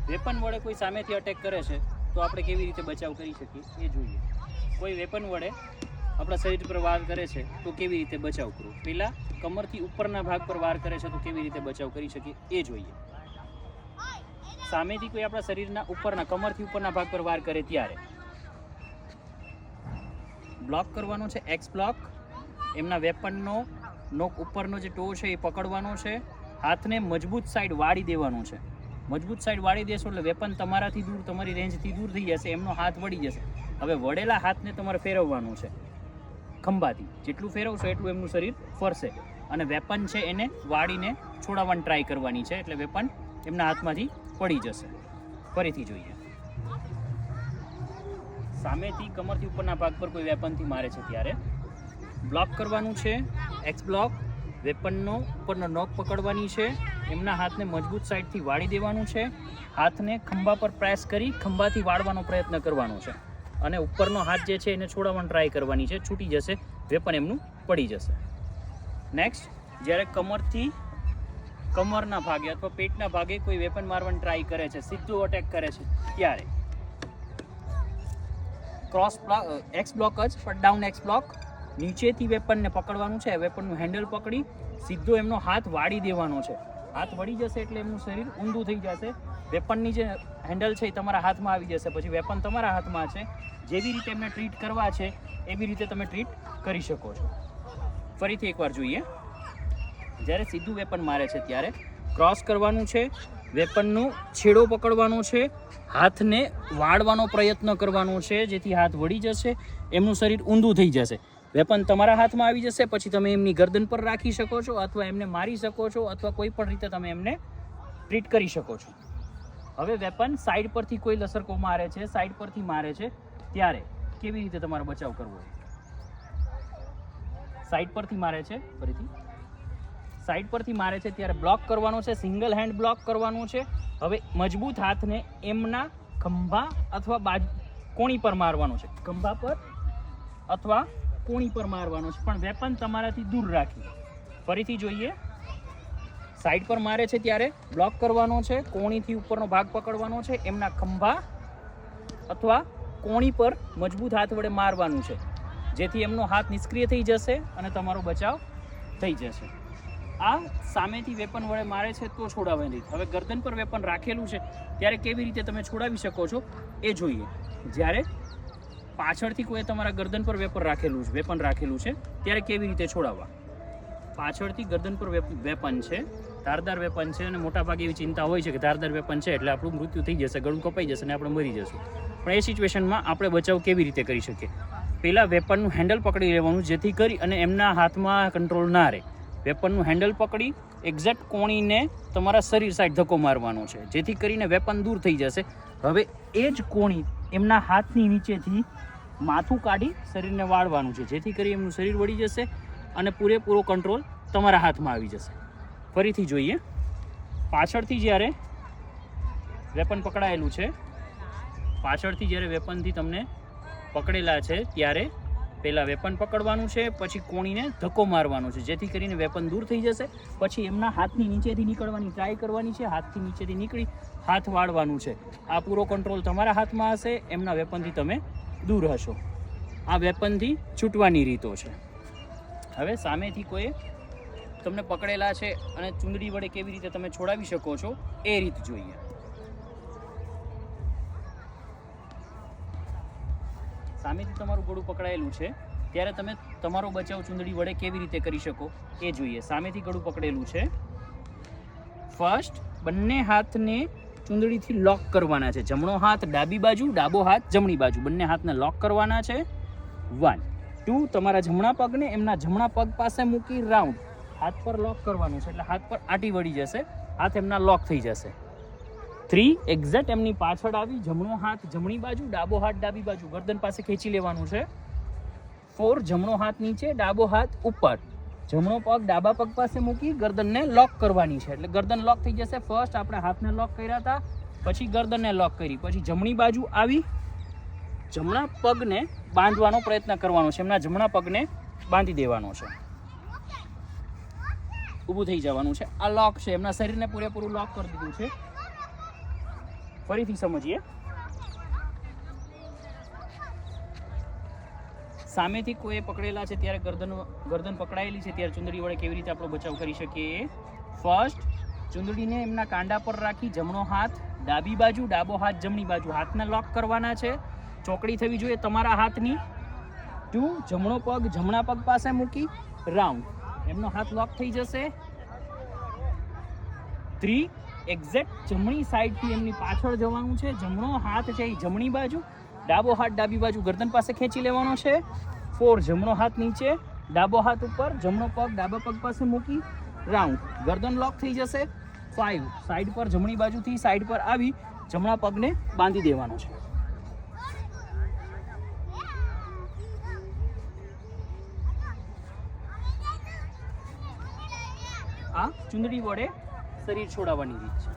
Weapon વડે કોઈ સામેથી અટેક કરે છે તો આપણે કેવી રીતે બચાવ કરી શકીએ એ જોઈએ. કોઈ વેપન વડે આપણા શરીર પર વાર કરે છે તો કેવી રીતે બચાવ કરવો. પહેલાં કમરથી ઉપરના ભાગ પર વાર કરે છે તો કેવી રીતે બચાવ કરી શકીએ એ જોઈએ. સામેથી કોઈ આપણા શરીરના ઉપરના કમરથી ઉપરના ભાગ પર વાર કરે ત્યારે બ્લોક કરવાનો છે, એક્સ બ્લોક. એમના વેપનનો નોક ઉપરનો જે ટો છે એ પકડવાનો છે. હાથને મજબૂત સાઈડ વાળી દેવાનું છે. મજબૂત સાઈડ વાળી દેશો એટલે વેપન તમારાથી દૂર, તમારી રેન્જથી દૂર થઈ જશે. એમનો હાથ વળી જશે. હવે વળેલા હાથને તમારે ફેરવવાનું છે ખંભાથી. જેટલું ફેરવશો એટલું એમનું શરીર ફરશે અને વેપન છે એને વાળીને છોડાવવાની ટ્રાય કરવાની છે એટલે વેપન એમના હાથમાંથી પડી જશે. ફરીથી જોઈએ. સામેથી કમરથી ઉપરના ભાગ પર કોઈ વેપનથી મારે છે ત્યારે બ્લોક કરવાનું છે, એક્સ બ્લોક. વેપનનો ઉપરનો નોક પકડવાની છે. એમના હાથને મજબૂત સાઈડથી વાળી દેવાનું છે. હાથને ખંભા પર પ્રેસ કરી ખંભાથી વાળવાનો પ્રયત્ન કરવાનો છે અને ઉપરનો હાથ જે છે એને છોડાવવાની ટ્રાય કરવાની છે. છૂટી જશે, વેપન એમનું પડી જશે. નેક્સ્ટ, જ્યારે કમરના ભાગે અથવા પેટના ભાગે કોઈ વેપન મારવાની ટ્રાય કરે છે, સીધું અટેક કરે છે ત્યારે ક્રોસ એક્સ બ્લોક જ પણ ડાઉન એક્સ બ્લોક. નીચેથી વેપનને પકડવાનું છે. વેપનનું હેન્ડલ પકડી સીધો એમનો હાથ વાળી દેવાનો છે. હાથ વળી જશે એટલે એમનું શરીર ઊંધું થઈ જશે. વેપનની જે હેન્ડલ છે એ તમારા હાથમાં આવી જશે. પછી વેપન તમારા હાથમાં છે. જેવી રીતે એમને ટ્રીટ કરવા છે એવી રીતે તમે ટ્રીટ કરી શકો છો. ફરીથી એકવાર જોઈએ. જ્યારે સીધું વેપન મારે છે ત્યારે ક્રોસ કરવાનું છે. વેપનનો છેડો પકડવાનો છે. હાથને વાળવાનો પ્રયત્ન કરવાનો છે જેથી હાથ વળી જશે. એમનું શરીર ઊંધું થઈ જશે. વેપન તમારા હાથમાં આવી જશે. પછી તમે એમની ગરદન પર રાખી શકો છો અથવા એમને મારી શકો છો અથવા કોઈ પણ રીતે તમે એમને ટ્રીટ કરી શકો છો. હવે વેપન સાઈડ પરથી કોઈ લસરકો મારે છે, સાઈડ પરથી મારે છે ત્યારે કેવી રીતે તમારો બચાવ કરવો. સાઈડ પરથી મારે છે, ફરીથી સાઈડ પરથી મારે છે ત્યારે બ્લોક કરવાનો છે. સિંગલ હેન્ડ બ્લોક કરવાનું છે. હવે મજબૂત હાથને એમના ખંભા અથવા બાજુ કોણી પર મારવાનો છે. ખંભા પર અથવા કોણી પર મારવાનો છે પણ વેપન તમારાથી દૂર રાખી. ફરીથી જોઈએ. સાઈડ પર મારે છે ત્યારે બ્લોક કરવાનો છે. કોણીથી ઉપરનો ભાગ પકડવાનો છે. એમના ખંભા અથવા કોણી પર મજબૂત હાથ વડે મારવાનું છે જેથી એમનો હાથ નિષ્ક્રિય થઈ જશે અને તમારો બચાવ થઈ જશે. આ સામેથી વેપન વડે મારે છે તો છોડાવવાની રીત. હવે ગરદન પર વેપન રાખેલું છે ત્યારે કેવી રીતે તમે છોડાવી શકો છો એ જોઈએ. જ્યારે પાછળથી કોઈ તમારા ગરદન પર વેપન રાખેલું છે ત્યારે કેવી રીતે છોડાવવા. પાછળથી ગરદન પર વેપન છે, ધારદાર વેપન છે અને મોટાભાગે એવી ચિંતા હોય છે કે ધારદાર વેપન છે એટલે આપણું મૃત્યુ થઈ જશે, ગળું કપાઈ જશે અને આપણે મરી જશું. પણ એ સિચ્યુએશનમાં આપણે બચાવ કેવી રીતે કરી શકીએ. પહેલાં વેપનનું હેન્ડલ પકડી લેવાનું જેથી કરી અને એમના હાથમાં કંટ્રોલ ના રહે. વેપનનું હેન્ડલ પકડી એક્ઝેક્ટ કોણીને તમારા શરીર સાઈડ ધક્કો મારવાનો છે જેથી કરીને વેપન દૂર થઈ જશે. હવે એ જ કોણી એમના હાથની નીચેથી માથું કાઢી શરીરને વાળવાનું છે જેથી કરી એમનું શરીર વળી જશે અને પૂરેપૂરો કંટ્રોલ તમારા હાથમાં આવી જશે. ફરીથી જોઈએ. પાછળથી જ્યારે વેપન પકડાયેલું છે, પાછળથી જ્યારે વેપનથી તમને પકડેલા છે ત્યારે પહેલાં વેપન પકડવાનું છે, પછી કોણીને ધક્કો મારવાનો છે જેથી કરીને વેપન દૂર થઈ જશે. પછી એમના હાથની નીચેથી નીકળવાની ટ્રાય કરવાની છે. હાથથી નીચેથી નીકળી હાથ વાળવાનું છે. આ પૂરો કંટ્રોલ તમારા હાથમાં હશે. એમના વેપનથી તમે દૂર હશો. આ વેપનથી છૂટવાની રીતો છે. હવે સામેથી કોઈ તમને પકડેલા છે અને ચૂંદડી વડે કેવી રીતે તમે છોડાવી શકો છો એ રીત જોઈએ. સામેથી તમારું ગળું પકડાયેલું છે ત્યારે તમે તમારો બચાવ ચૂંદડી વડે કેવી રીતે કરી શકો એ જોઈએ. સામેથી ગળું પકડેલું છે. ફર્સ્ટ બંને હાથને ચૂંદડીથી લોક કરવાના છે. જમણો હાથ ડાબી બાજુ, ડાબો હાથ જમણી બાજુ. બંને હાથને લોક કરવાના છે. 1 2 તમારા જમણા પગને એમના જમણા પગ પાસે મૂકી રાઉન્ડ હાથ પર લોક કરવાનું છે એટલે હાથ પર આંટી વળી જશે. હાથ એમના લોક થઈ જશે. 3 એક્ઝેક્ટ એમની પાછળ આવી જમણો હાથ જમણી બાજુ, ડાબો હાથ ડાબી બાજુ ગરદન પાસે ખેંચી લેવાનું છે. 4 જમણો હાથ નીચે, ડાબો હાથ ઉપર. જમણો પગ ડાબા પગ પાસે મૂકી ગરદનને લોક કરવાની છે એટલે ગરદન લોક થઈ જશે. ફર્સ્ટ આપણે હાથને લોક કર્યા હતા, પછી ગરદનને લોક કરી, પછી જમણી બાજુ આવી જમણા પગને બાંધવાનો પ્રયત્ન કરવાનો છે. એમના જમણા પગને બાંધી દેવાનો છે. ઊભું થઈ જવાનું છે. આ લોક છે. એમના શરીરને પૂરેપૂરું લોક કરી દીધું છે. ફરીથી સમજીએ. સામેથી કોઈ પકડેલા છે ત્યારે ગરદન પકડાયેલી છે ત્યારે ચુંદડી વડે કેવી રીતે આપણો બચાવ કરી શકીએ? ફર્સ્ટ, ચુંદડીને એમના કાંડા પર રાખી જમણો હાથ ડાબી બાજુ, ડાબો હાથ જમણી બાજુ, હાથને લોક કરવાના છે. ચોકડી થવી જોઈએ તમારા હાથની. 2, જમણો પગ જમણા પગ પાસે મૂકી રાઉન્ડ, એમનો હાથ લોક થઈ જશે. 3, એક્ઝેક્ટ જમણી સાઈડથી એમની પાછળ જવાનું છે. જમણો હાથ છે એ જમણી બાજુ, ડાબો હાથ ડાબી બાજુ ગરદન પાસે ખેંચી લેવાનો છે. 4, જમણો હાથ નીચે, ડાબો હાથ ઉપર, જમણો પગ ડાબા પગ પાસે મૂકી રાઉન્ડ, ગરદન લોક થઈ જશે. 5, સાઈડ પર જમણી બાજુથી સાઈડ પર આવી જમણા પગને બાંધી દેવાનો છે. આ ચુંદડી વડે શરીર છોડાવવાની રીત છે.